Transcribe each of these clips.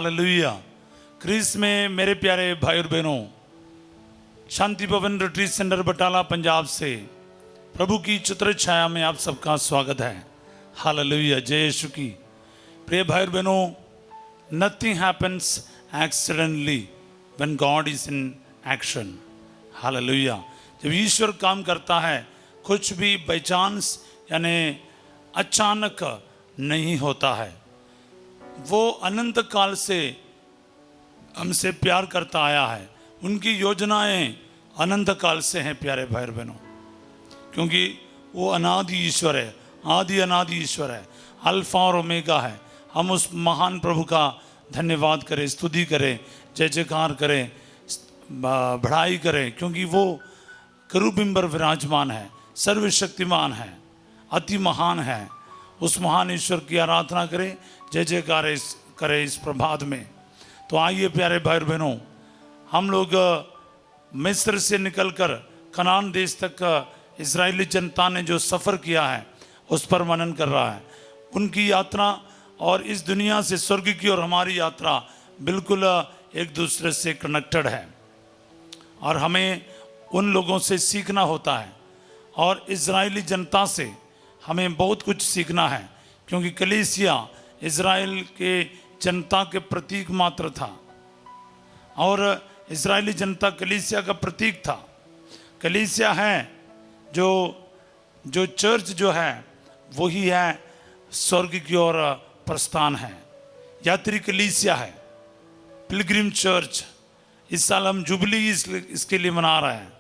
Hallelujah. Chris में मेरे प्यारे भाई और बहनों, शांति भवन रिट्रीट सेंटर बटाला पंजाब से प्रभु की चित्र छाया में आप सबका स्वागत है। हालेलुया, जय यीशु की। प्रिय भाई और बहनों, nothing happens accidentally when God is in action. Hallelujah. जब ईश्वर काम करता है, कुछ भी बाई चांस यानी अचानक नहीं होता है। वो अनंत काल से हमसे प्यार करता आया है। उनकी योजनाएं अनंत काल से हैं प्यारे भाई और बहनों, क्योंकि वो अनादि ईश्वर है, आदि अनादि ईश्वर है, अल्फा और ओमेगा है। हम उस महान प्रभु का धन्यवाद करें, स्तुति करें, जय जयकार करें, बढ़ाई करें, क्योंकि वो करूबिम पर विराजमान है, सर्वशक्तिमान है, अति महान है। उस महान ईश्वर की आराधना करें, जय जयकार करें इस प्रभात में। तो आइए प्यारे भाई और बहनों, हम लोग मिस्र से निकलकर कनान देश तक इजरायली जनता ने जो सफ़र किया है उस पर मनन कर रहा है। उनकी यात्रा और इस दुनिया से स्वर्ग की और हमारी यात्रा बिल्कुल एक दूसरे से कनेक्टेड है, और हमें उन लोगों से सीखना होता है। और इजरायली जनता से हमें बहुत कुछ सीखना है, क्योंकि कलीसिया इजराइल के जनता के प्रतीक मात्र था, और इजरायली जनता कलीसिया का प्रतीक था। कलीसिया है जो चर्च जो है वही है स्वर्ग की ओर प्रस्थान है। यात्री कलीसिया है, पिलग्रिम चर्च। इस साल हम जुबली इसके लिए मना रहे हैं।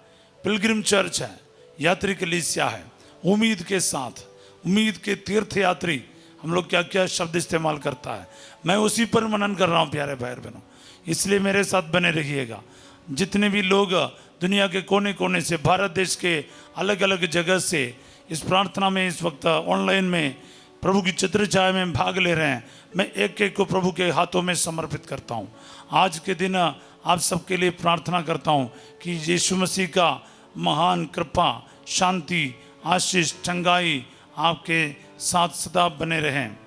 पिलग्रिम चर्च है, यात्री कलीसिया है। उम्मीद के साथ, उम्मीद के तीर्थ यात्री, हम लोग क्या क्या शब्द इस्तेमाल करता है, मैं उसी पर मनन कर रहा हूँ प्यारे भाई बहनों। इसलिए मेरे साथ बने रहिएगा। जितने भी लोग दुनिया के कोने कोने से, भारत देश के अलग अलग जगह से इस प्रार्थना में इस वक्त ऑनलाइन में प्रभु की चित्र छाया में भाग ले रहे हैं, मैं एक एक को प्रभु के हाथों में समर्पित करता हूँ। आज के दिन आप सबके लिए प्रार्थना करता हूँ कि यीशु मसीह का महान कृपा, शांति, आशीष, चंगाई आपके साथ सदा बने रहें।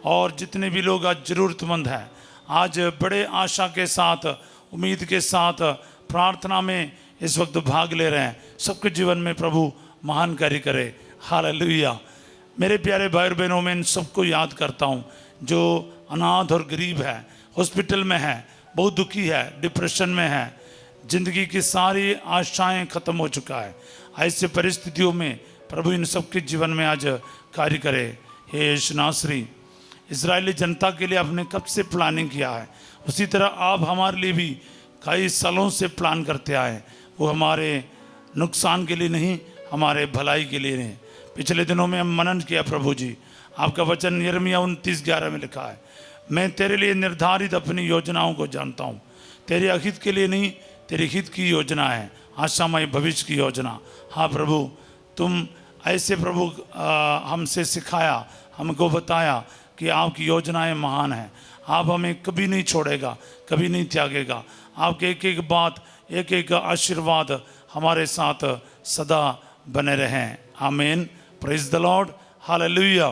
और जितने भी लोग आज ज़रूरतमंद हैं, आज बड़े आशा के साथ, उम्मीद के साथ प्रार्थना में इस वक्त भाग ले रहे हैं, सबके जीवन में प्रभु महान कार्य करे। हालेलुया। मेरे प्यारे भाई और बहनों, मैं इन सबको याद करता हूँ जो अनाथ और गरीब है, हॉस्पिटल में है, बहुत दुखी है, डिप्रेशन में है, ज़िंदगी की सारी आशाएं ख़त्म हो चुका है। ऐसे परिस्थितियों में प्रभु इन सबके जीवन में आज कार्य करे। हे यीशु नासरी, इजरायली जनता के लिए आपने कब से प्लानिंग किया है, उसी तरह आप हमारे लिए भी कई सालों से प्लान करते आए। वो हमारे नुकसान के लिए नहीं, हमारे भलाई के लिए नहीं। पिछले दिनों में हम मनन किया प्रभु जी, आपका वचन यिर्मयाह 29:11 में लिखा है, मैं तेरे लिए निर्धारित अपनी योजनाओं को जानता हूँ। तेरे अहित के लिए नहीं, तेरे हित की योजना है, आशामय भविष्य की योजना। हाँ प्रभु, तुम ऐसे प्रभु हमसे सिखाया, हमको बताया कि आपकी योजनाएं महान हैं। आप हमें कभी नहीं छोड़ेगा, कभी नहीं त्यागेगा। आपके एक एक बात, एक एक आशीर्वाद हमारे साथ सदा बने रहें। आमीन। Praise the Lord. हालेलुया।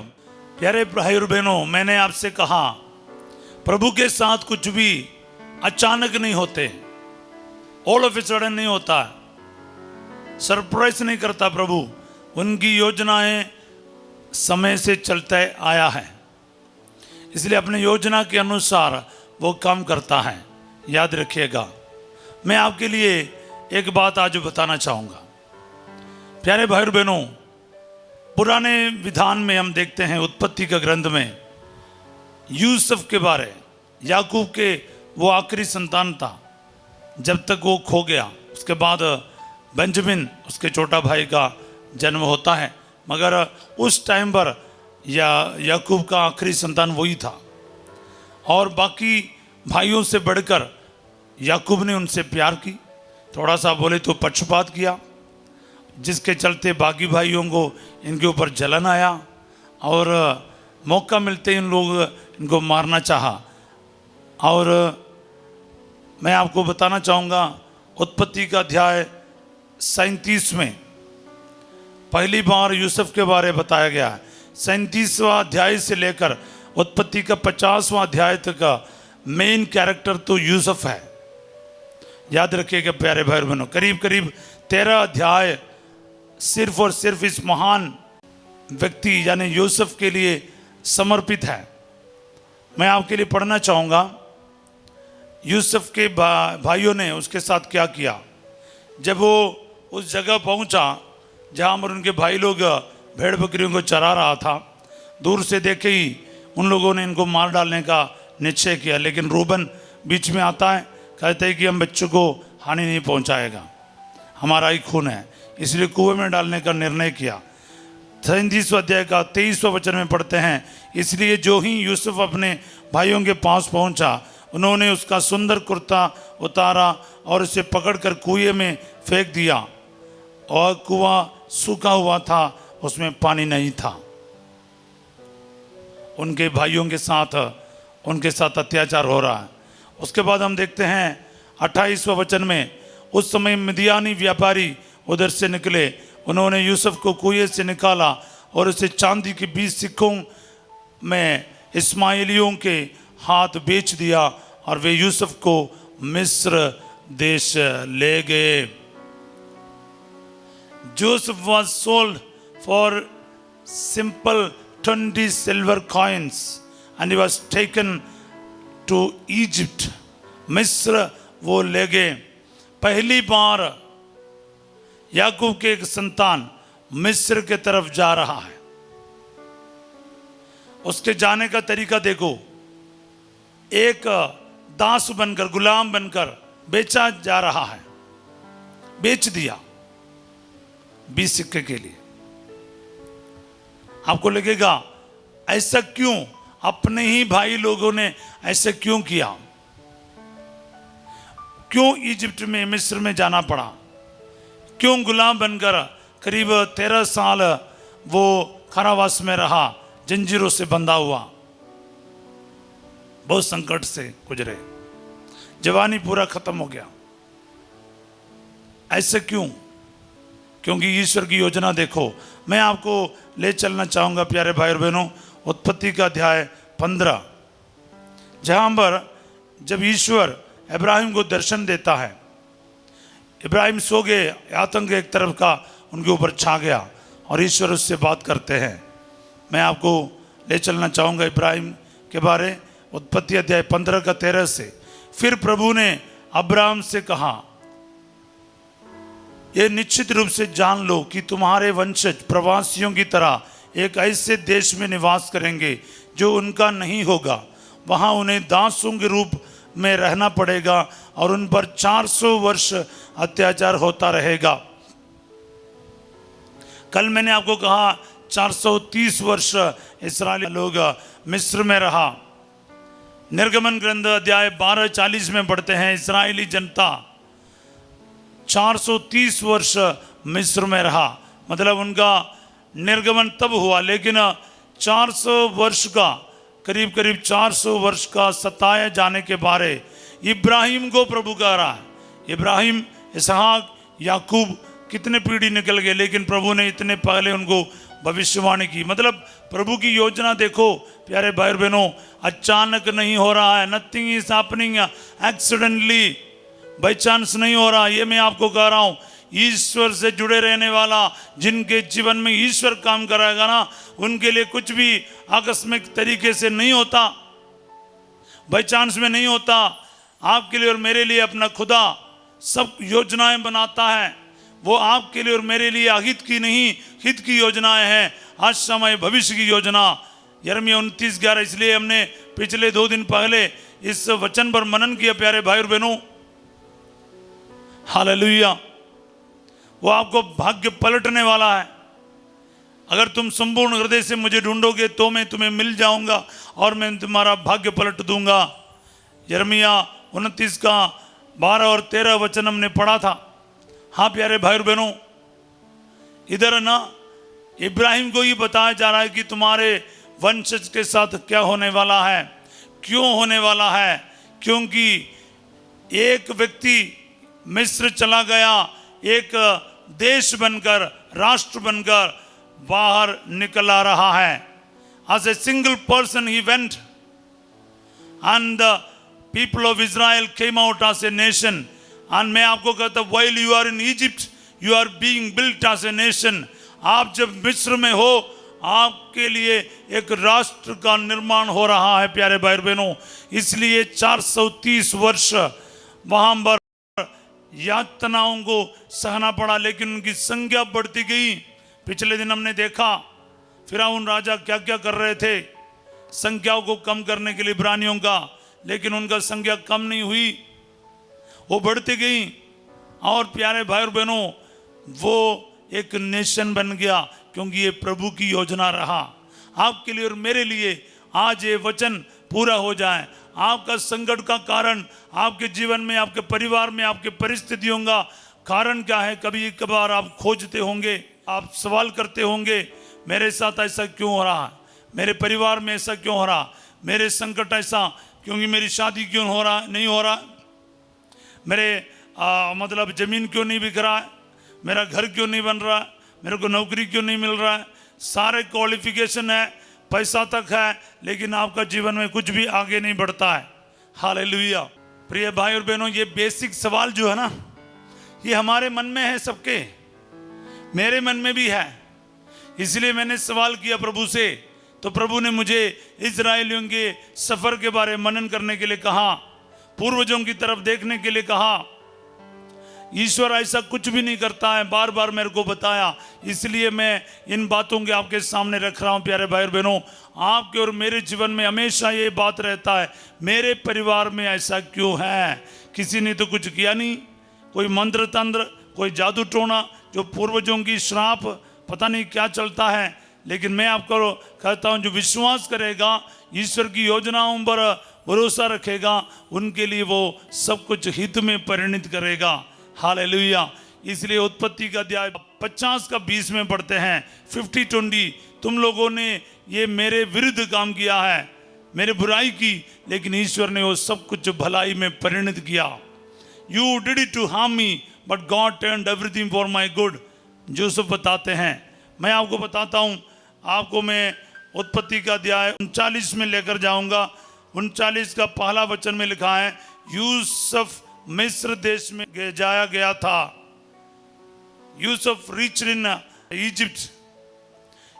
प्यारे भाई और बहनों, मैंने आपसे कहा प्रभु के साथ कुछ भी अचानक नहीं होते, ऑल ऑफ ए सडन नहीं होता, सरप्राइज नहीं करता प्रभु। उनकी योजनाएं समय से चलते आया है, इसलिए अपने योजना के अनुसार वो काम करता है। याद रखिएगा। मैं आपके लिए एक बात आज बताना चाहूँगा। प्यारे भाई और बहनों, पुराने विधान में हम देखते हैं, उत्पत्ति का ग्रंथ में, यूसुफ के बारे, याकूब के वो आखिरी संतान था जब तक वो खो गया। उसके बाद बेंजामिन, उसके छोटा भाई का जन्म होता है, मगर उस टाइम पर याकूब का आखिरी संतान वही था। और बाकी भाइयों से बढ़कर याकूब ने उनसे प्यार की, थोड़ा सा बोले तो पक्षपात किया, जिसके चलते बाकी भाइयों को इनके ऊपर जलन आया और मौका मिलते इन लोग इनको मारना चाहा। और मैं आपको बताना चाहूँगा, उत्पत्ति का अध्याय 37 में पहली बार यूसुफ के बारे में बताया गया है। 37वां अध्याय से लेकर उत्पत्ति का 50वां अध्याय तक मेन कैरेक्टर तो यूसुफ है। याद रखिएगा प्यारे भाई बहनों, करीब करीब 13 अध्याय सिर्फ और सिर्फ इस महान व्यक्ति यानी यूसुफ के लिए समर्पित है। मैं आपके लिए पढ़ना चाहूँगा यूसुफ के भाइयों ने उसके साथ क्या किया। जब वो उस जगह पहुंचा जहां पर उनके भाई लोग भेड़ बकरियों को चरा रहा था, दूर से देखे ही उन लोगों ने इनको मार डालने का निश्चय किया, लेकिन रूबन बीच में आता है, कहते हैं कि हम बच्चों को हानि नहीं पहुंचाएगा, हमारा ही खून है, इसलिए कुएं में डालने का निर्णय किया। 37 अध्याय का 23वां वचन में पढ़ते हैं, इसलिए जो ही यूसुफ अपने भाइयों के पास पहुंचा, उन्होंने उसका सुंदर कुर्ता उतारा और उसे पकड़कर कुएं में फेंक दिया, और कुआं सूखा हुआ था, उसमें पानी नहीं था। उनके भाइयों के साथ उनके साथ अत्याचार हो रहा है। उसके बाद हम देखते हैं 28वां वचन में, उस समय मिदियानी व्यापारी उधर से निकले, उन्होंने यूसुफ को कुएं से निकाला और उसे चांदी के 20 सिक्कों में इस्माइलियों के हाथ बेच दिया, और वे यूसुफ को मिस्र देश ले गए। Joseph was sold for simple 20 silver coins and he was taken to Egypt. मिस्र वो ले गए। पहली बार याकूब के एक संतान मिस्र के तरफ जा रहा है। उसके जाने का तरीका देखो, एक दास बनकर, गुलाम बनकर बेचा जा रहा है, बेच दिया 20 सिक्के के लिए। आपको लगेगा ऐसा क्यों, अपने ही भाई लोगों ने ऐसा क्यों किया, क्यों इजिप्ट में, मिस्र में जाना पड़ा, क्यों गुलाम बनकर करीब 13 साल वो कारावास में रहा, जंजीरों से बंधा हुआ, बहुत संकट से गुजरे, जवानी पूरा खत्म हो गया। ऐसे क्यों? क्योंकि ईश्वर की योजना देखो। मैं आपको ले चलना चाहूंगा प्यारे भाई और बहनों, उत्पत्ति का अध्याय 15, जहां पर जब ईश्वर इब्राहिम को दर्शन देता है, इब्राहिम सो गए, आतंक एक तरफ का उनके ऊपर छा गया और ईश्वर उससे बात करते हैं। मैं आपको ले चलना चाहूंगा इब्राहिम के बारे, उत्पत्ति अध्याय 15 का 13 से। फिर प्रभु ने अब्राहम से कहा, यह निश्चित रूप से जान लो कि तुम्हारे वंशज प्रवासियों की तरह एक ऐसे देश में निवास करेंगे जो उनका नहीं होगा। वहां उन्हें दासों के रूप में रहना पड़ेगा और उन पर 400 वर्ष अत्याचार होता रहेगा। कल मैंने आपको कहा 430 वर्ष इस्राएली लोग मिस्र में रहा। निर्गमन ग्रंथ अध्याय 12:40 में पढ़ते हैं, इस्राएली जनता 430 वर्ष मिस्र में रहा। मतलब उनका निर्गमन तब हुआ, लेकिन 400 वर्ष का, करीब करीब 400 वर्ष का सताए जाने के बारे इब्राहिम को प्रभु कह रहा है। इब्राहिम, इसहाक, याकूब, कितने पीढ़ी निकल गए, लेकिन प्रभु ने इतने पहले उनको भविष्यवाणी की। मतलब प्रभु की योजना देखो प्यारे भाई और बहनों, अचानक नहीं हो रहा है। Nothing is happening accidentally, by chance नहीं हो रहा। ये मैं आपको कह रहा हूँ, ईश्वर से जुड़े रहने वाला, जिनके जीवन में ईश्वर काम कराएगा ना, उनके लिए कुछ भी आकस्मिक तरीके से नहीं होता, बाई चांस में नहीं होता। आपके लिए और मेरे लिए अपना खुदा सब योजनाएं बनाता है। वो आपके लिए और मेरे लिए अहित की नहीं, हित की योजनाएं हैं, आज समय भविष्य की योजना। यिर्मयाह 29:11। इसलिए हमने पिछले 2 दिन पहले इस वचन पर मनन किया प्यारे भाई और बहनों। हालेलुया। वो आपको भाग्य पलटने वाला है। अगर तुम संपूर्ण हृदय से मुझे ढूंढोगे तो मैं तुम्हें मिल जाऊंगा और मैं तुम्हारा भाग्य पलट दूंगा। यिर्मयाह 29 का 12 और 13 वचन हमने पढ़ा था। हाँ प्यारे भाई और बहनों, इधर ना इब्राहिम को ही बताया जा रहा है कि तुम्हारे वंशज के साथ क्या होने वाला है, क्यों होने वाला है। क्योंकि एक व्यक्ति मिस्र चला गया, एक देश बनकर, राष्ट्र बनकर बाहर निकल आ रहा है। As a single person he went and people of Israel came out as a nation. And मैं आपको कहता हूं, while you are in Egypt, you are being built as a nation. आप जब मिस्र में हो, आपके लिए एक राष्ट्र का निर्माण हो रहा है प्यारे भाई बहनों। इसलिए 430 वर्ष वहां पर यातनाओं को सहना पड़ा, लेकिन उनकी संख्या बढ़ती गई। पिछले दिन हमने देखा फिरौन राजा क्या क्या कर रहे थे संख्याओं को कम करने के लिए इब्रानियों का, लेकिन उनका संख्या कम नहीं हुई, वो बढ़ती गई। और प्यारे भाई और बहनों, वो एक नेशन बन गया, क्योंकि ये प्रभु की योजना रहा आपके लिए और मेरे लिए। आज ये वचन पूरा हो जाए। आपका संकट का कारण आपके जीवन में, आपके परिवार में, आपके परिस्थितियों का कारण क्या है? कभी कभार आप खोजते होंगे, आप सवाल करते होंगे, मेरे साथ ऐसा क्यों हो रहा है, मेरे परिवार में ऐसा क्यों हो रहा, मेरे संकट ऐसा, क्योंकि मेरी शादी क्यों हो रहा नहीं हो रहा, मेरे मतलब ज़मीन क्यों नहीं बिक रहा है, मेरा घर क्यों नहीं बन रहा है, मेरे को नौकरी क्यों नहीं मिल रहा है। सारे क्वालिफिकेशन है, पैसा तक है, लेकिन आपका जीवन में कुछ भी आगे नहीं बढ़ता है। हालेलुया। प्रिय भाई और बहनों, ये बेसिक सवाल जो है ना, ये हमारे मन में है, सबके, मेरे मन में भी है। इसलिए मैंने सवाल किया प्रभु से, तो प्रभु ने मुझे इजराइलियों के सफ़र के बारे में मनन करने के लिए कहा, पूर्वजों की तरफ देखने के लिए कहा। ईश्वर ऐसा कुछ भी नहीं करता है, बार बार मेरे को बताया। इसलिए मैं इन बातों के आपके सामने रख रहा हूँ। प्यारे भाई और बहनों, आपके और मेरे जीवन में हमेशा ये बात रहता है, मेरे परिवार में ऐसा क्यों है? किसी ने तो कुछ किया नहीं, कोई मंत्र तंत्र, कोई जादू टोना, जो पूर्वजों की श्राप, पता नहीं क्या चलता है। लेकिन मैं आपको कहता हूँ, जो विश्वास करेगा, ईश्वर की योजनाओं पर भरोसा रखेगा, उनके लिए वो सब कुछ हित में परिणित करेगा। हालेलुया। इसलिए उत्पत्ति का अध्याय 50 का 20 में पढ़ते हैं, 50-20, तुम लोगों ने ये मेरे विरुद्ध काम किया है, मेरे बुराई की, लेकिन ईश्वर ने वो सब कुछ भलाई में परिणित किया। You did it to harm me, but God turned everything for my good. Joseph बताते हैं। मैं आपको बताता हूँ, आपको मैं उत्पत्ति का अध्याय 39 में लेकर जाऊंगा। 39 का पहला वचन में लिखा है, यूसुफ मिस्र देश में जाया गया था। Yusuf reached in Egypt.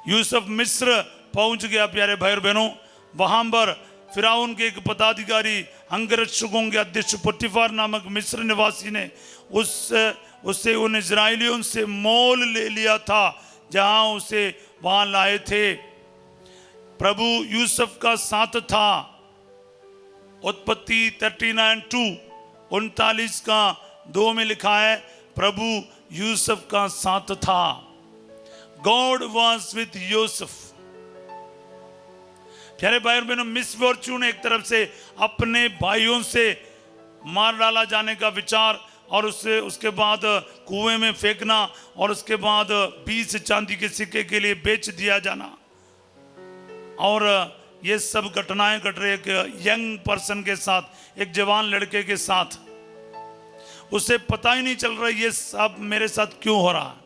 Yusuf मिस्र पहुंच गया प्यारे भाई और बहनों। वहां पर फिरौन के एक पदाधिकारी, अंगरक्षकों के अध्यक्ष पोटीफार नामक मिस्र निवासी ने उससे उन इजराइलियों से मोल ले लिया था, जहां उसे वहां लाए थे। प्रभु यूसुफ का साथ था। उत्पत्ति 39:2, 39 का 2 में लिखा है, प्रभु यूसुफ का साथ था। God was with Yusuf. प्यारे भाई और बहनों, मिसफॉर्चून एक तरफ से अपने भाइयों से मार डाला जाने का विचार, और उसके बाद कुएं में फेंकना, और उसके बाद 20 चांदी के सिक्के के लिए बेच दिया जाना, और ये सब घटनाएं घट रही। एक यंग पर्सन के साथ, एक जवान लड़के के साथ, उसे पता ही नहीं चल रहा ये सब मेरे साथ क्यों हो रहा है।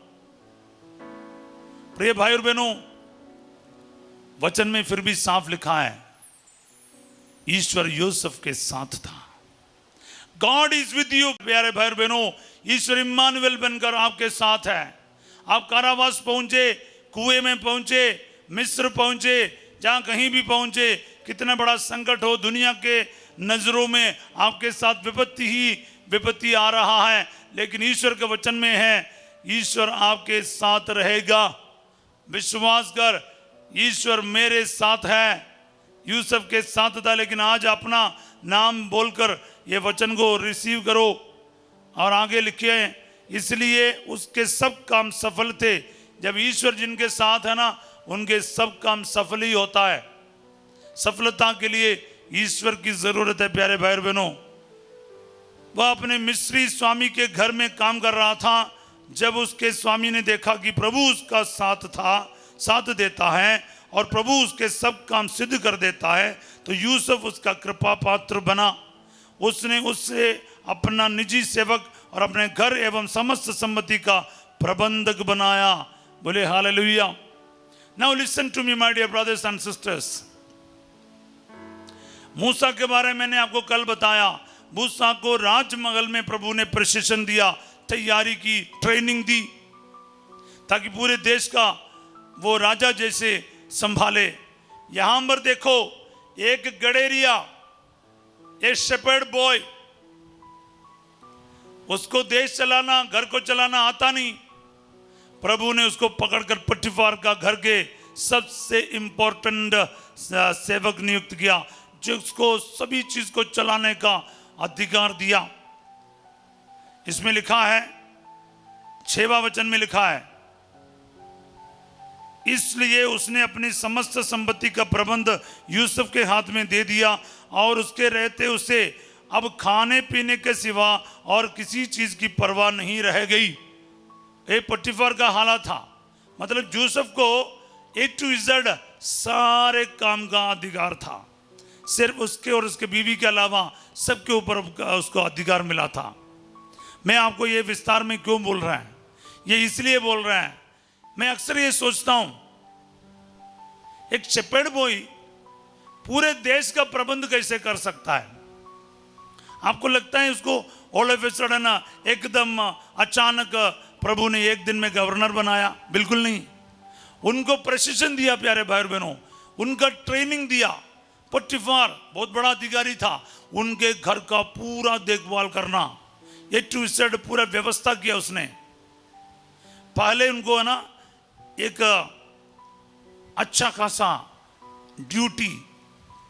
प्रिय भाई और बहनों, वचन में फिर भी साफ लिखा है, ईश्वर यूसुफ के साथ था। God is with you. प्यारे भाई और बहनों, ईश्वर इम्मानुएल बनकर आपके साथ है। आप कारावास पहुंचे, कुएं में पहुंचे, मिस्र पहुंचे, जहां कहीं भी पहुंचे, कितना बड़ा संकट हो, दुनिया के नजरों में आपके साथ विपत्ति ही विपत्ति आ रहा है, लेकिन ईश्वर के वचन में है, ईश्वर आपके साथ रहेगा। विश्वास कर, ईश्वर मेरे साथ है। यूसुफ के साथ था, लेकिन आज अपना नाम बोलकर ये वचन को रिसीव करो। और आगे लिखे, इसलिए उसके सब काम सफल थे। जब ईश्वर जिनके साथ है ना, उनके सब काम सफल ही होता है। सफलता के लिए ईश्वर की जरूरत है। प्यारे भाई बहनों, वह अपने मिस्री स्वामी के घर में काम कर रहा था। जब उसके स्वामी ने देखा कि प्रभु उसका साथ देता है और प्रभु उसके सब काम सिद्ध कर देता है, तो यूसुफ उसका कृपा पात्र बना। उसने उससे अपना निजी सेवक और अपने घर एवं समस्त सम्मति का प्रबंधक बनाया। बोले hallelujah. Now listen to me, my dear brothers and sisters. मूसा के बारे में मैंने आपको कल बताया। मूसा को राजमहल में प्रभु ने प्रशिक्षण दिया, तैयारी की, ट्रेनिंग दी, ताकि पूरे देश का वो राजा जैसे संभाले। यहां पर देखो, एक गडेरिया, एक शेपर्ड बॉय, उसको देश चलाना, घर को चलाना आता नहीं। प्रभु ने उसको पकड़कर पटिफार का घर के सबसे इंपॉर्टेंट सेवक नियुक्त किया, जिसको सभी चीज को चलाने का अधिकार दिया। इसमें लिखा है, 6वां वचन में लिखा है, इसलिए उसने अपनी समस्त संपत्ति का प्रबंध यूसुफ के हाथ में दे दिया और उसके रहते उसे अब खाने पीने के सिवा और किसी चीज की परवाह नहीं रह गई। ये पटिफार का हालत था। मतलब यूसुफ को A to Z सारे काम का अधिकार था, सिर्फ उसके और उसके बीवी के अलावा सबके ऊपर उसको अधिकार मिला था। मैं आपको ये विस्तार में क्यों बोल रहा है, ये इसलिए बोल रहा है, मैं अक्सर ये सोचता हूं, एक शेपर्ड बॉय पूरे देश का प्रबंध कैसे कर सकता है? आपको लगता है उसको ऑल ऑफ ए सडन एकदम अचानक प्रभु ने एक दिन में गवर्नर बनाया? बिल्कुल नहीं। उनको प्रशिक्षण दिया प्यारे भाई और बहनों, उनका ट्रेनिंग दिया। पटिफार बहुत बड़ा अधिकारी था, उनके घर का पूरा देखभाल करना, A to Z पूरा व्यवस्था किया उसने। पहले उनको है ना एक अच्छा खासा ड्यूटी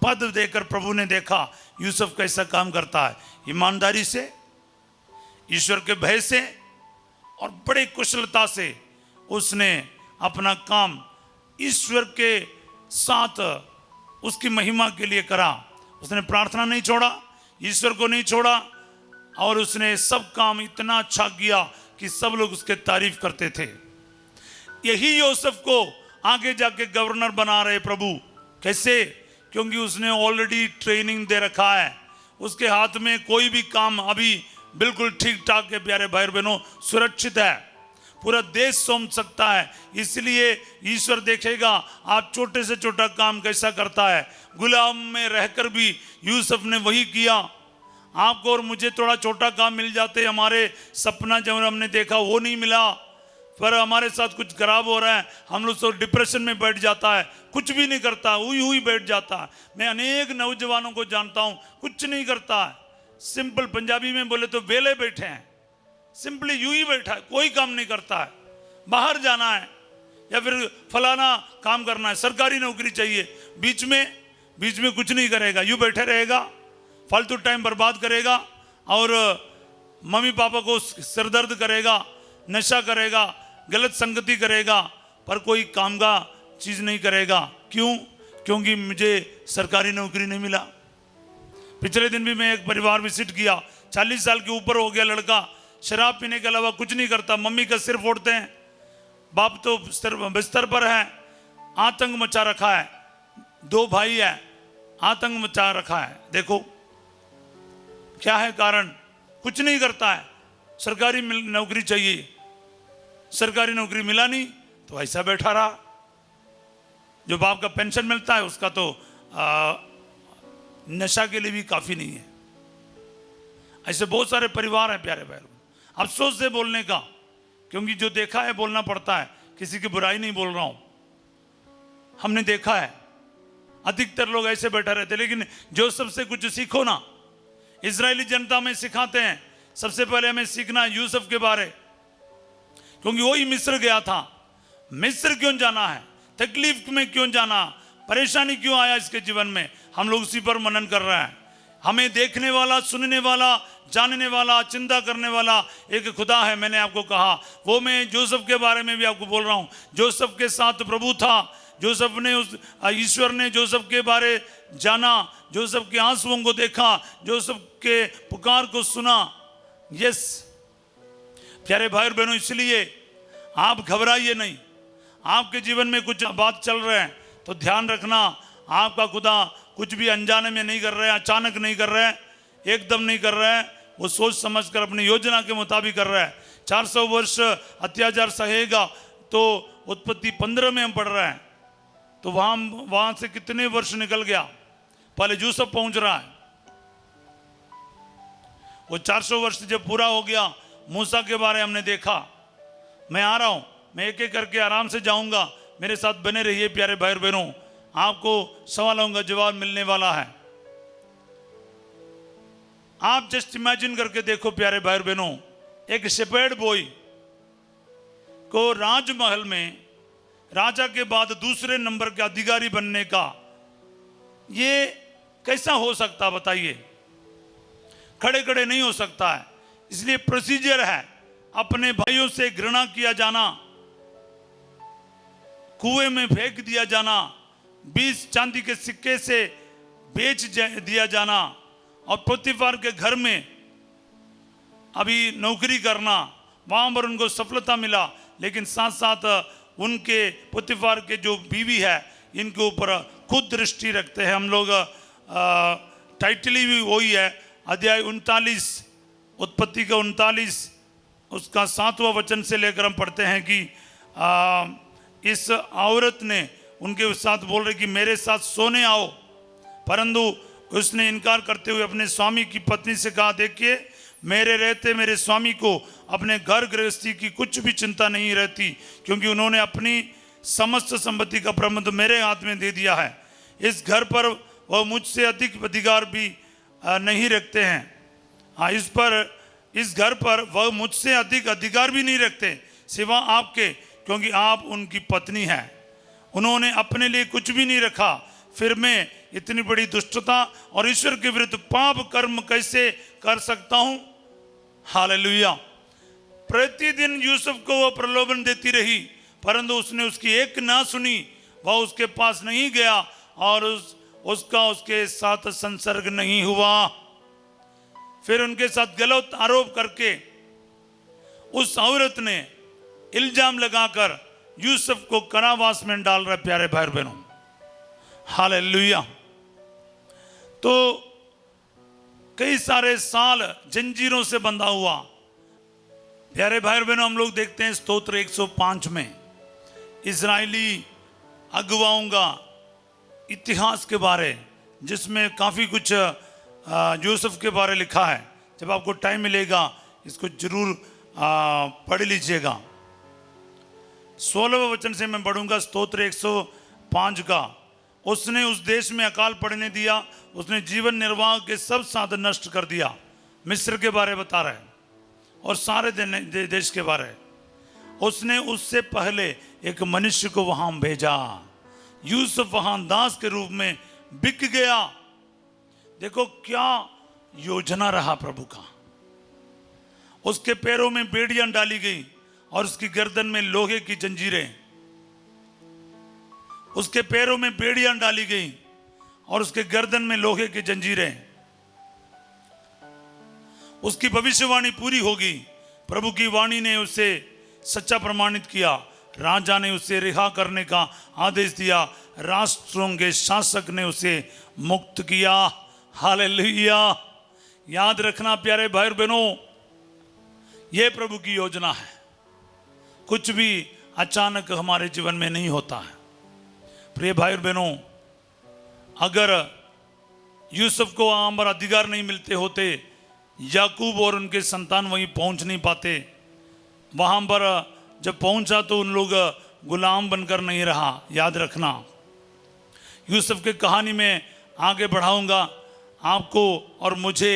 पद देकर प्रभु ने देखा यूसुफ कैसा काम करता है, ईमानदारी से, ईश्वर के भय से और बड़े कुशलता से उसने अपना काम ईश्वर के साथ उसकी महिमा के लिए करा। उसने प्रार्थना नहीं छोड़ा, ईश्वर को नहीं छोड़ा, और उसने सब काम इतना अच्छा किया कि सब लोग उसके तारीफ करते थे। यही यूसुफ को आगे जाके गवर्नर बना रहे प्रभु। कैसे? क्योंकि उसने ऑलरेडी ट्रेनिंग दे रखा है। उसके हाथ में कोई भी काम अभी बिल्कुल ठीक ठाक है प्यारे भाई बहनों, सुरक्षित है, पूरा देश सौंप सकता है। इसलिए ईश्वर देखेगा आप छोटे से छोटा काम कैसा करता है। गुलाम में रहकर भी यूसुफ ने वही किया। आपको और मुझे थोड़ा छोटा काम मिल जाते, हमारे सपना जब हमने देखा वो नहीं मिला, पर हमारे साथ कुछ खराब हो रहा है, हम लोग तो डिप्रेशन में बैठ जाता है, कुछ भी नहीं करता, हुई बैठ जाता है। मैं अनेक नौजवानों को जानता हूँ, कुछ नहीं करता है, सिंपल पंजाबी में बोले तो वेले बैठे हैं, सिंपली यूं ही बैठा है, कोई काम नहीं करता है। बाहर जाना है या फिर फलाना काम करना है, सरकारी नौकरी चाहिए, बीच में कुछ नहीं करेगा, यूं बैठे रहेगा, फालतू टाइम बर्बाद करेगा और मम्मी पापा को सिरदर्द करेगा, नशा करेगा, गलत संगति करेगा, पर कोई काम का चीज नहीं करेगा। क्यों? क्योंकि मुझे सरकारी नौकरी नहीं मिला। पिछले दिन भी मैं एक परिवार विजिट किया, 40 साल के ऊपर हो गया लड़का, शराब पीने के अलावा कुछ नहीं करता, मम्मी का सिर फोड़ते हैं, बाप तो बिस्तर पर है, आतंक मचा रखा है, 2 भाई है, आतंक मचा रखा है। देखो क्या है कारण? कुछ नहीं करता है, सरकारी नौकरी चाहिए, सरकारी नौकरी मिला नहीं तो ऐसा बैठा रहा। जो बाप का पेंशन मिलता है उसका तो नशा के लिए भी काफी नहीं है। ऐसे बहुत सारे परिवार हैं प्यारे भाई, अफसोस से बोलने का, क्योंकि जो देखा है बोलना पड़ता है, किसी की बुराई नहीं बोल रहा हूं। हमने देखा है अधिकतर लोग ऐसे बैठा रहते, लेकिन जो सबसे कुछ सीखो ना, इजरायली जनता में सिखाते हैं। सबसे पहले हमें सीखना यूसुफ के बारे, क्योंकि वही मिस्र गया था। मिस्र क्यों जाना है, तकलीफ में क्यों जाना, परेशानी क्यों आया इसके जीवन में, हम लोग उसी पर मनन कर रहे हैं। हमें देखने वाला, सुनने वाला, जानने वाला, चिंता करने वाला एक खुदा है। मैंने आपको कहा, वो मैं जोसेफ के बारे में भी आपको बोल रहा हूं। जोसेफ के साथ प्रभु था, जोसेफ ने ईश्वर ने जोसेफ के बारे जाना, जोसेफ के आंसुओं को देखा, जोसेफ के पुकार को सुना। यस प्यारे भाई और बहनों, इसलिए आप घबराइए नहीं। आपके जीवन में कुछ बात चल रहे हैं तो ध्यान रखना, आपका खुदा कुछ भी अनजाने में नहीं कर रहे हैं, अचानक नहीं कर रहे हैं, एकदम नहीं कर रहे हैं, वो सोच समझ कर अपनी योजना के मुताबिक कर रहा है। 400 वर्ष अत्याचार सहेगा तो उत्पत्ति 15 में हम पढ़ रहे हैं, तो वहां से कितने वर्ष निकल गया, पहले यूसुफ पहुंच रहा है। वो 400 वर्ष जब पूरा हो गया, मूसा के बारे हमने देखा। मैं आ रहा हूं, मैं एक एक करके आराम से जाऊंगा, मेरे साथ बने रहिए प्यारे भाई और बहनों। आपको सवालों का जवाब मिलने वाला है। आप जस्ट इमेजिन करके देखो प्यारे भाई और बहनों, एक शेपर्ड बॉय को राजमहल में राजा के बाद दूसरे नंबर के अधिकारी बनने का ये कैसा हो सकता, बताइए। खड़े खड़े नहीं हो सकता है। इसलिए प्रोसीजर है, अपने भाइयों से घृणा किया जाना, कुएं में फेंक दिया जाना, 20 चांदी के सिक्के से बेच दिया जाना, और पोतीफार के घर में अभी नौकरी करना। वहां पर उनको सफलता मिला, लेकिन साथ साथ उनके पोतीफार के जो बीवी है इनके ऊपर खुद दृष्टि रखते हैं। हम लोग टाइटल भी वही है, अध्याय 39, उत्पत्ति का 39 उसका 7वां वचन से लेकर हम पढ़ते हैं कि इस औरत ने उनके साथ बोल रही कि मेरे साथ सोने आओ, परंतु उसने इनकार करते हुए अपने स्वामी की पत्नी से कहा, देखिए मेरे रहते मेरे स्वामी को अपने घर गृहस्थी की कुछ भी चिंता नहीं रहती, क्योंकि उन्होंने अपनी समस्त संपत्ति का प्रबंध मेरे हाथ में दे दिया है। इस घर पर वह मुझसे अधिक अधिकार भी नहीं रखते हैं। हाँ, इस घर पर वह मुझसे अधिक अधिकार भी नहीं रखते सिवा आपके, क्योंकि आप उनकी पत्नी हैं। उन्होंने अपने लिए कुछ भी नहीं रखा, फिर मैं इतनी बड़ी दुष्टता और ईश्वर के विरुद्ध पाप कर्म कैसे कर सकता हूं। हालेलुया। प्रतिदिन यूसुफ को वह प्रलोभन देती रही, परंतु उसने उसकी एक ना सुनी। वह उसके पास नहीं गया और उसका उसके साथ संसर्ग नहीं हुआ। फिर उनके साथ गलत आरोप करके उस औरत ने इल्जाम लगाकर यूसुफ को कारावास में डाल रहा। प्यारे भाई बहनों, हालेलुया। तो कई सारे साल जंजीरों से बंधा हुआ। प्यारे भाई बहनों, हम लोग देखते हैं स्तोत्र 105 में इजरायली अगुवाओं का इतिहास के बारे, जिसमें काफ़ी कुछ यूसुफ के बारे लिखा है। जब आपको टाइम मिलेगा इसको जरूर पढ़ लीजिएगा। 16वें वचन से मैं पढ़ूंगा, स्तोत्र 105 का। उसने उस देश में अकाल पड़ने दिया, उसने जीवन निर्वाह के सब साधन नष्ट कर दिया। मिस्र के बारे बता रहे हैं और सारे देश के बारे। उसने उससे पहले एक मनुष्य को वहां भेजा। यूसुफ वहां दास के रूप में बिक गया। देखो क्या योजना रहा प्रभु का। उसके पैरों में बेड़ियां डाली गई और उसकी गर्दन में लोहे की जंजीरें। उसके पैरों में बेड़ियां डाली गई और उसके गर्दन में लोहे की जंजीरें। उसकी भविष्यवाणी पूरी होगी। प्रभु की वाणी ने उसे सच्चा प्रमाणित किया। राजा ने उसे रिहा करने का आदेश दिया। राष्ट्रों के शासक ने उसे मुक्त किया। हालेलुया। याद रखना प्यारे भाई बहनों, यह प्रभु की योजना है। कुछ भी अचानक हमारे जीवन में नहीं होता है। प्रिय भाई और बहनों, अगर यूसुफ को वहां पर अधिकार नहीं मिलते होते, याकूब और उनके संतान वहीं पहुंच नहीं पाते। वहां पर जब पहुंचा तो उन लोग गुलाम बनकर नहीं रहा। याद रखना, यूसुफ की कहानी में आगे बढ़ाऊंगा। आपको और मुझे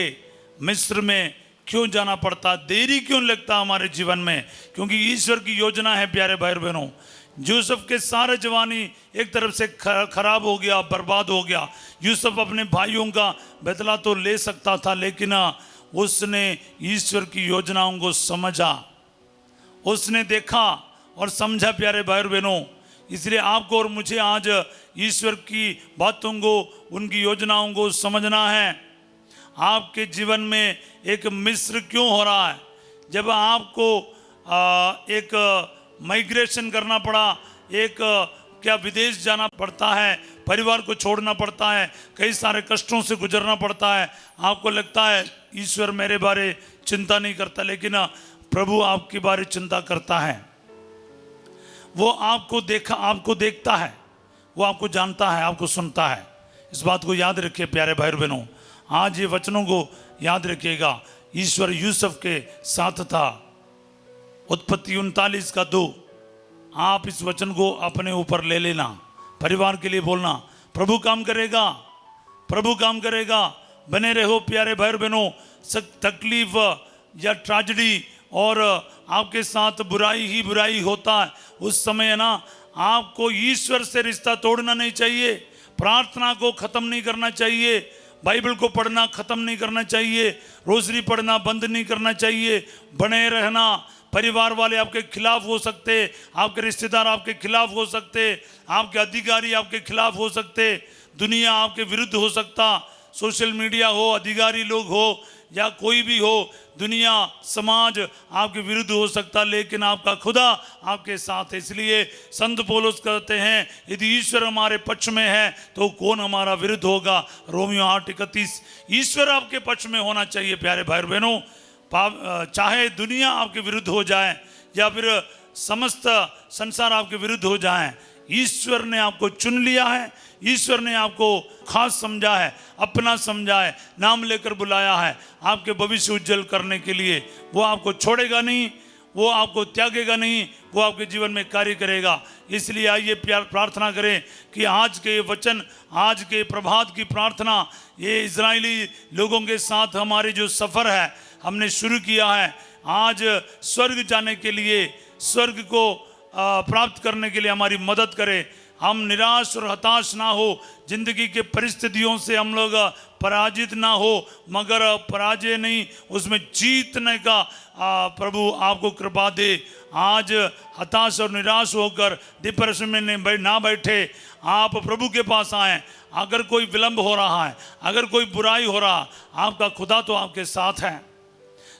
मिस्र में क्यों जाना पड़ता, देरी क्यों लगता हमारे जीवन में, क्योंकि ईश्वर की योजना है। प्यारे भाई बहनों, यूसुफ के सारे जवानी एक तरफ से खराब हो गया, बर्बाद हो गया। यूसुफ अपने भाइयों का बदला तो ले सकता था, लेकिन उसने ईश्वर की योजनाओं को समझा, उसने देखा और समझा। प्यारे भाई बहनों, इसलिए आपको और मुझे आज ईश्वर की बातों को, उनकी योजनाओं को समझना है। आपके जीवन में एक मिस्र क्यों हो रहा है? जब आपको एक माइग्रेशन करना पड़ा, एक क्या विदेश जाना पड़ता है, परिवार को छोड़ना पड़ता है, कई सारे कष्टों से गुजरना पड़ता है। आपको लगता है ईश्वर मेरे बारे चिंता नहीं करता, लेकिन प्रभु आपके बारे चिंता करता है। वो आपको देखता है, वो आपको जानता है, आपको सुनता है। इस बात को याद रखिए प्यारे भाई बहनों, आज ये वचनों को याद रखिएगा। ईश्वर यूसुफ के साथ था। उत्पत्ति 39:2। आप इस वचन को अपने ऊपर ले लेना, परिवार के लिए बोलना, प्रभु काम करेगा, प्रभु काम करेगा। बने रहो प्यारे भाई बहनों। तकलीफ या ट्रेजेडी और आपके साथ बुराई ही बुराई होता है, उस समय है ना, आपको ईश्वर से रिश्ता तोड़ना नहीं चाहिए, प्रार्थना को खत्म नहीं करना चाहिए, बाइबल को पढ़ना खत्म नहीं करना चाहिए, रोजरी पढ़ना बंद नहीं करना चाहिए, बने रहना। परिवार वाले आपके खिलाफ हो सकते, आपके रिश्तेदार आपके खिलाफ हो सकते, आपके अधिकारी आपके खिलाफ हो सकते, दुनिया आपके विरुद्ध हो सकता, सोशल मीडिया हो, अधिकारी लोग हो या कोई भी हो, दुनिया समाज आपके विरुद्ध हो सकता, लेकिन आपका खुदा आपके साथ है। इसलिए संत पौलुस कहते हैं, यदि ईश्वर हमारे पक्ष में है तो कौन हमारा विरुद्ध होगा। रोमियो 8:31। ईश्वर आपके पक्ष में होना चाहिए प्यारे भाई बहनों। चाहे दुनिया आपके विरुद्ध हो जाए या फिर समस्त संसार आपके विरुद्ध हो जाए, ईश्वर ने आपको चुन लिया है, ईश्वर ने आपको खास समझा है, अपना समझा है, नाम लेकर बुलाया है आपके भविष्य उज्जवल करने के लिए। वो आपको छोड़ेगा नहीं, वो आपको त्यागेगा नहीं, वो आपके जीवन में कार्य करेगा। इसलिए आइए प्यार प्रार्थना करें कि आज के वचन, आज के प्रभात की प्रार्थना, ये इजरायली लोगों के साथ हमारे जो सफ़र है हमने शुरू किया है, आज स्वर्ग जाने के लिए, स्वर्ग को प्राप्त करने के लिए हमारी मदद करे। हम निराश और हताश ना हो, जिंदगी के परिस्थितियों से हम लोग पराजित ना हो, मगर पराजय नहीं, उसमें जीतने का प्रभु आपको कृपा दे। आज हताश और निराश होकर डिप्रेशन में ना बैठे, आप प्रभु के पास आए। अगर कोई विलंब हो रहा है, अगर कोई बुराई हो रहा, आपका खुदा तो आपके साथ है,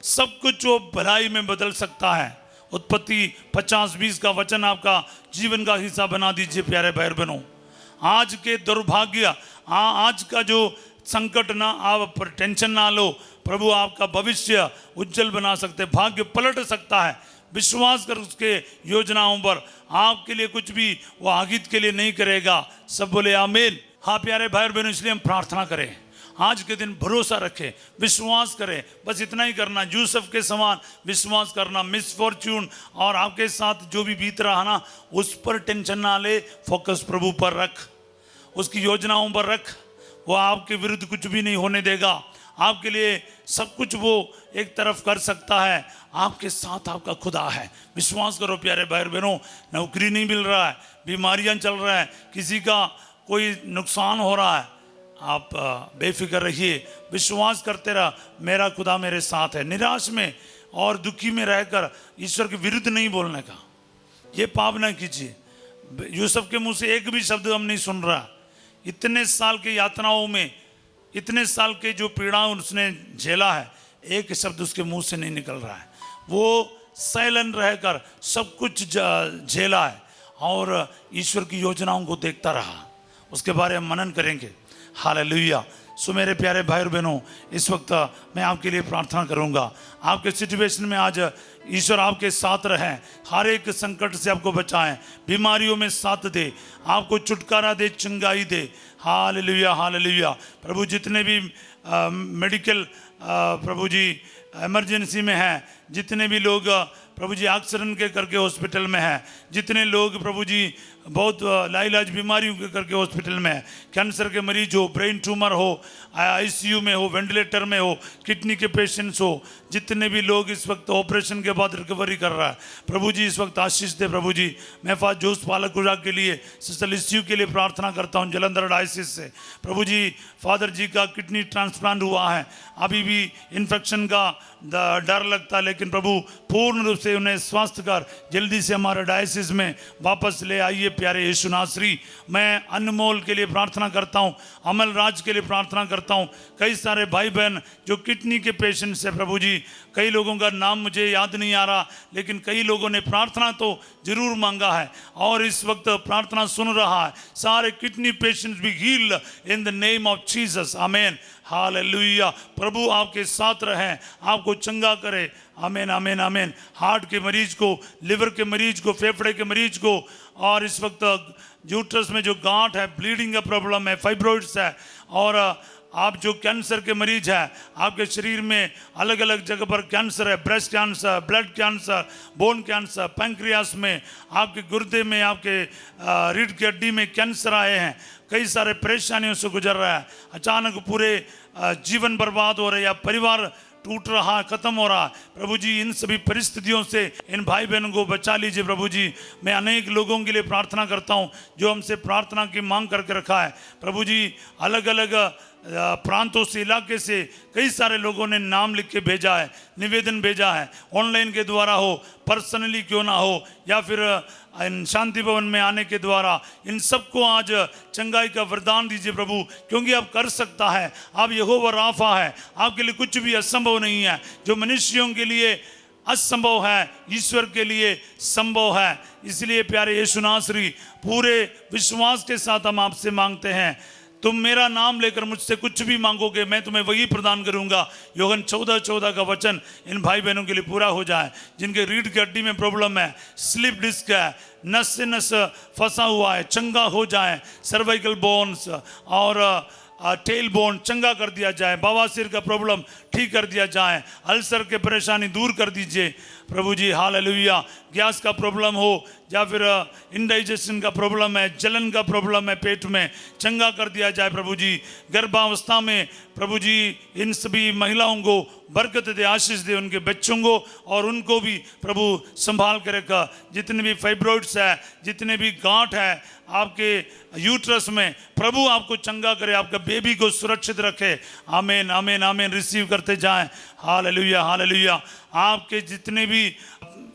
सब कुछ वो भलाई में बदल सकता है। उत्पत्ति 50:20 का वचन आपका जीवन का हिस्सा बना दीजिए प्यारे भाई बहनों। आज के दुर्भाग्य, आज का जो संकट ना, आप टेंशन ना लो, प्रभु आपका भविष्य उज्जवल बना सकते, भाग्य पलट सकता है। विश्वास कर उसके योजनाओं पर, आपके लिए कुछ भी वो आगित के लिए नहीं करेगा। सब बोले आमीन। हाँ प्यारे भाई बहनों, इसलिए हम प्रार्थना करें, आज के दिन भरोसा रखें, विश्वास करें, बस इतना ही करना, यूसुफ के समान विश्वास करना। मिसफॉर्च्यून और आपके साथ जो भी बीत रहा ना, उस पर टेंशन ना ले, फोकस प्रभु पर रख, उसकी योजनाओं पर रख। वो आपके विरुद्ध कुछ भी नहीं होने देगा, आपके लिए सब कुछ वो एक तरफ कर सकता है। आपके साथ आपका खुदा है, विश्वास करो प्यारे भाई बहनों। नौकरी नहीं मिल रहा है, बीमारियां चल रहा है, किसी का कोई नुकसान हो रहा है, आप बेफिक्र रहिए, विश्वास करते रहा, मेरा खुदा मेरे साथ है। निराश में और दुखी में रहकर ईश्वर के विरुद्ध नहीं बोलने का, ये पाप ना कीजिए। यूसुफ के मुंह से एक भी शब्द हम नहीं सुन रहा। इतने साल के यातनाओं में, इतने साल के जो पीड़ा उसने झेला है, एक शब्द उसके मुंह से नहीं निकल रहा है। वो साइलेंट रहकर सब कुछ झेला है और ईश्वर की योजनाओं को देखता रहा। उसके बारे में मनन करेंगे। हालेलुया। सो मेरे प्यारे भाई और बहनों, इस वक्त मैं आपके लिए प्रार्थना करूंगा। आपके सिचुएशन में आज ईश्वर आपके साथ रहें, हर एक संकट से आपको बचाएं, बीमारियों में साथ दे, आपको छुटकारा दे, चंगाई दे। Hallelujah hallelujah. प्रभु जितने भी मेडिकल प्रभु जी इमरजेंसी में हैं, जितने भी लोग प्रभु जी एक्सीडेंट के करके हॉस्पिटल में हैं, जितने लोग प्रभु जी बहुत लाइलाज बीमारियों के करके हॉस्पिटल में है, कैंसर के मरीज हो, ब्रेन ट्यूमर हो, आईसीयू में हो, वेंटिलेटर में हो, किडनी के पेशेंट्स हो, जितने भी लोग इस वक्त ऑपरेशन के बाद रिकवरी कर रहा है, प्रभु जी इस वक्त आशीष दे। प्रभु जी मैं जोश पालकुरा के लिए, सिस्टर लिस्यू के लिए प्रार्थना करता हूँ जलंधर डायसिस से। प्रभु जी फादर जी का किडनी ट्रांसप्लांट हुआ है, अभी भी इन्फेक्शन का डर लगता है, लेकिन प्रभु पूर्ण रूप से उन्हें स्वस्थ कर जल्दी से हमारे डायसिस में वापस ले आइए प्यारे यीशु नासरी। मैं अनमोल के लिए प्रार्थना करता हूँ, अमल राज के लिए प्रार्थना करता हूँ, कई सारे भाई बहन जो किडनी के पेशेंट्स है प्रभु जी, कई लोगों का नाम मुझे याद नहीं आ रहा, लेकिन कई लोगों ने प्रार्थना तो जरूर मांगा है और इस वक्त प्रार्थना सुन रहा है। सारे किडनी पेशेंट्स भी heal in the name of Jesus, amen. Hallelujah. प्रभु आपके साथ रहे, आपको चंगा करे। आमीन आमीन आमीन। हार्ट के मरीज को, लिवर के मरीज को, फेफड़े के मरीज को, और इस वक्त यूट्रस में जो गांठ है, ब्लीडिंग का प्रॉब्लम है, फाइब्रोइड्स है, और आप जो कैंसर के मरीज है, आपके शरीर में अलग अलग जगह पर कैंसर है, breast cancer, blood cancer, bone cancer, pancreas में, आपके गुर्दे में, आपके रीढ़ की हड्डी में कैंसर आए हैं, कई सारे परेशानियों से गुजर रहा है, अचानक पूरे जीवन बर्बाद हो रहे हैं, या परिवार टूट रहा है, खत्म हो रहा है। प्रभु जी इन सभी परिस्थितियों से इन भाई बहनों को बचा लीजिए। प्रभु जी मैं अनेक लोगों के लिए प्रार्थना करता हूं जो हमसे प्रार्थना की मांग करके रखा है। प्रभु जी अलग अलग प्रांतों से, इलाके से कई सारे लोगों ने नाम लिख के भेजा है, निवेदन भेजा है, ऑनलाइन के द्वारा हो, पर्सनली क्यों ना हो, या फिर इन शांति भवन में आने के द्वारा, इन सबको आज चंगाई का वरदान दीजिए प्रभु, क्योंकि आप कर सकता है। आप यहोवा राफा है, आपके लिए कुछ भी असंभव नहीं है। जो मनुष्यों के लिए असंभव है, ईश्वर के लिए संभव है। इसलिए प्यारे यीशु नासरी, पूरे विश्वास के साथ हम आपसे मांगते हैं, तुम मेरा नाम लेकर मुझसे कुछ भी मांगोगे, मैं तुम्हें वही प्रदान करूंगा। यूहन्ना 14:14 का वचन इन भाई बहनों के लिए पूरा हो जाए, जिनके रीढ़ की हड्डी में प्रॉब्लम है, स्लिप डिस्क है, नस से नस फंसा हुआ है, चंगा हो जाए। सर्वाइकल बोन्स और टेल बोन चंगा कर दिया जाए। बवासीर का प्रॉब्लम ठीक कर दिया जाए। अल्सर के परेशानी दूर कर दीजिए प्रभु जी। हालेलुया। गैस का प्रॉब्लम हो, या फिर इंडाइजेशन का प्रॉब्लम है, जलन का प्रॉब्लम है, पेट में चंगा कर दिया जाए प्रभु जी। गर्भावस्था में प्रभु जी इन सभी महिलाओं को बरकत दे, आशीष दे, उनके बच्चों को और उनको भी प्रभु संभाल कर रखा। जितने भी फाइब्रोइड्स है, जितने भी गांठ है आपके यूट्रस में, प्रभु आपको चंगा करे, आपका बेबी को सुरक्षित रखे। आमीन आमीन आमीन। रिसीव करते जाएं। Hallelujah hallelujah. आपके जितने भी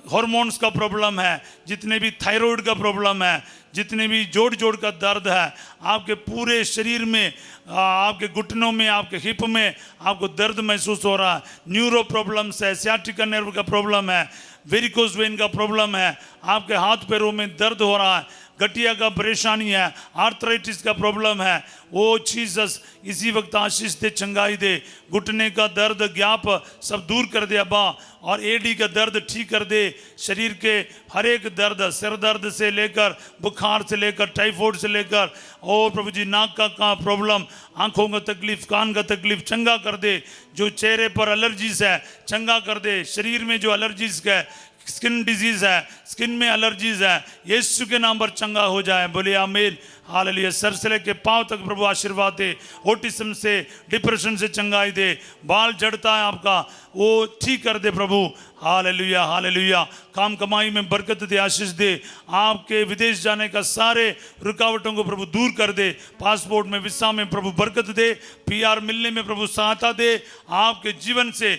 हार्मोन्स का प्रॉब्लम है, जितने भी थायराइड का प्रॉब्लम है, जितने भी जोड़ जोड़ का दर्द है, आपके पूरे शरीर में, आपके घुटनों में, आपके हिप में आपको दर्द महसूस हो रहा है, न्यूरो प्रॉब्लम्स है, सियाटिका नर्व का प्रॉब्लम है, वेरिकोज वेन का प्रॉब्लम है, आपके हाथ पैरों में दर्द हो रहा है, गठिया का परेशानी है, आर्थराइटिस का प्रॉब्लम है, वो जीसस इसी वक्त आशीष दे, चंगाई दे। घुटने का दर्द, ज्ञाप सब दूर कर दे अब्बा, और एडी का दर्द ठीक कर दे। शरीर के हर एक दर्द, सिर दर्द से लेकर, बुखार से लेकर, टाइफाइड से लेकर, और प्रभु जी नाक का प्रॉब्लम, आंखों का तकलीफ, कान का तकलीफ चंगा कर दे। जो चेहरे पर एलर्जीज है चंगा कर दे। शरीर में जो एलर्जीज है, स्किन डिजीज है, स्किन में एलर्जीज है, यीशु के नाम पर चंगा हो जाए। बोले आमीन हालेलुया। सर से लेके पांव तक प्रभु आशीर्वाद दे। ऑटिज्म से, डिप्रेशन से चंगाई दे। बाल जड़ता है आपका, वो ठीक कर दे प्रभु। Hallelujah hallelujah. काम कमाई में बरकत दे, आशीष दे। आपके विदेश जाने का सारे रुकावटों को प्रभु दूर कर दे। पासपोर्ट में, वीसा में प्रभु बरकत दे। PR मिलने में प्रभु सहायता दे। आपके जीवन से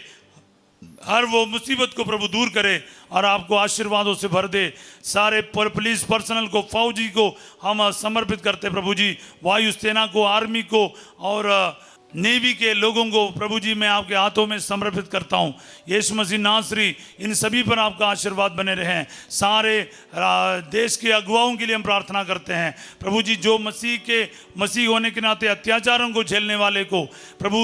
हर वो मुसीबत को प्रभु दूर करे और आपको आशीर्वादों से भर दे। सारे पुलिस पर्सनल को, फौजी को हम समर्पित करते प्रभु जी। वायुसेना को, आर्मी को और नेवी के लोगों को प्रभु जी मैं आपके हाथों में समर्पित करता हूँ। यीशु मसीह नासरी इन सभी पर आपका आशीर्वाद बने रहें। सारे देश के अगुवाओं के लिए हम प्रार्थना करते हैं प्रभु जी, जो मसीह होने के नाते अत्याचारों को झेलने वाले को प्रभु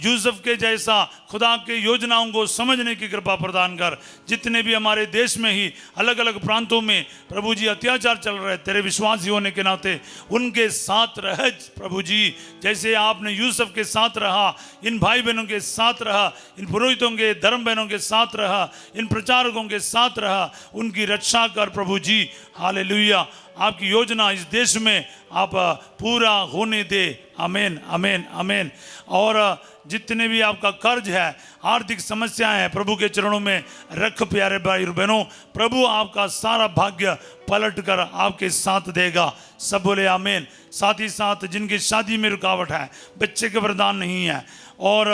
यूसुफ के जैसा खुदा के योजनाओं को समझने की कृपा प्रदान कर। जितने भी हमारे देश में ही अलग अलग प्रांतों में प्रभु जी अत्याचार चल रहे, तेरे विश्वासी होने के नाते उनके साथ रह प्रभु जी। जैसे आपने यूसुफ के साथ रहा, इन भाई बहनों के साथ रहा, इन पुरोहितों के, धर्म बहनों के साथ रहा, इन प्रचारकों के साथ रहा, उनकी रक्षा कर प्रभु जी। हालेलुया। आपकी योजना इस देश में आप पूरा होने दे। आमीन आमीन आमीन। और जितने भी आपका कर्ज है, आर्थिक समस्याएं हैं, प्रभु के चरणों में रख प्यारे भाई और बहनों। प्रभु आपका सारा भाग्य पलट कर आपके साथ देगा। सब बोले आमीन। साथ ही साथ जिनकी शादी में रुकावट है, बच्चे के वरदान नहीं है, और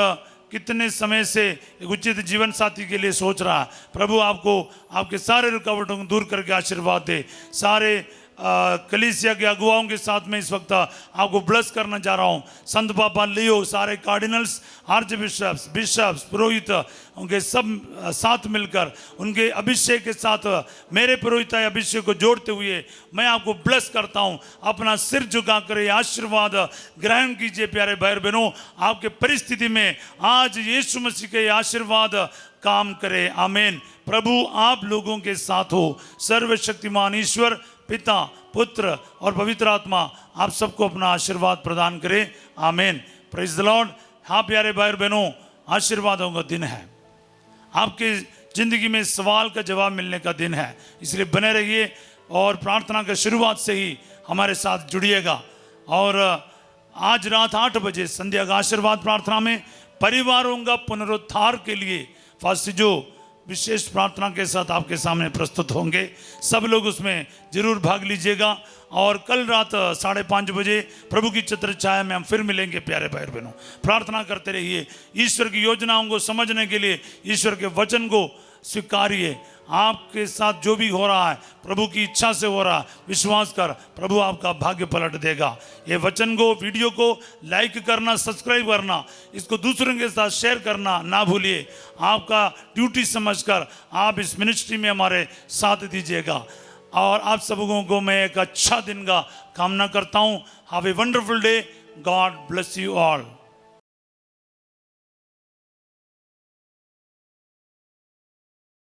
कितने समय से एक उचित जीवन साथी के लिए सोच रहा है, प्रभु आपको आपके सारे रुकावटों को दूर करके आशीर्वाद दे। सारे कलीसिया के अगुवाओं के साथ में इस वक्त आपको ब्लेस करना चाह रहा हूँ। संत पापा लियो, सारे कार्डिनल्स, आर्च बिशप्स, बिशप्स, पुरोहित, उनके सब साथ मिलकर उनके अभिषेक के साथ मेरे पुरोहित अभिषेक को जोड़ते हुए मैं आपको ब्लेस करता हूँ। अपना सिर झुका कर ये आशीर्वाद ग्रहण कीजिए प्यारे भाई बहनों। आपके परिस्थिति में आज यीशु मसीह के आशीर्वाद काम करे। आमीन। प्रभु आप लोगों के साथ हो। सर्वशक्तिमान ईश्वर पिता, पुत्र और पवित्र आत्मा आप सबको अपना आशीर्वाद प्रदान करे। आमीन। Praise the Lord. हाँ प्यारे भाई और बहनों, आशीर्वादों का दिन है। आपके जिंदगी में सवाल का जवाब मिलने का दिन है, इसलिए बने रहिए और प्रार्थना की शुरुआत से ही हमारे साथ जुड़िएगा। और आज रात 8 बजे संध्या का आशीर्वाद प्रार्थना में परिवारों का पुनरुद्धार के लिए फास्ट जो विशेष प्रार्थना के साथ आपके सामने प्रस्तुत होंगे। सब लोग उसमें जरूर भाग लीजिएगा। और कल रात 5:30 बजे प्रभु की छत्र छाया में हम फिर मिलेंगे प्यारे भाई बहनों। प्रार्थना करते रहिए। ईश्वर की योजनाओं को समझने के लिए ईश्वर के वचन को स्वीकारिए। आपके साथ जो भी हो रहा है प्रभु की इच्छा से हो रहा है, विश्वास कर, प्रभु आपका भाग्य पलट देगा। ये वचन को, वीडियो को लाइक करना, सब्सक्राइब करना, इसको दूसरों के साथ शेयर करना ना भूलिए। आपका ड्यूटी समझकर आप इस मिनिस्ट्री में हमारे साथ दीजिएगा। और आप सबों को मैं एक अच्छा दिन का कामना करता हूँ। Have a wonderful day. God bless you all.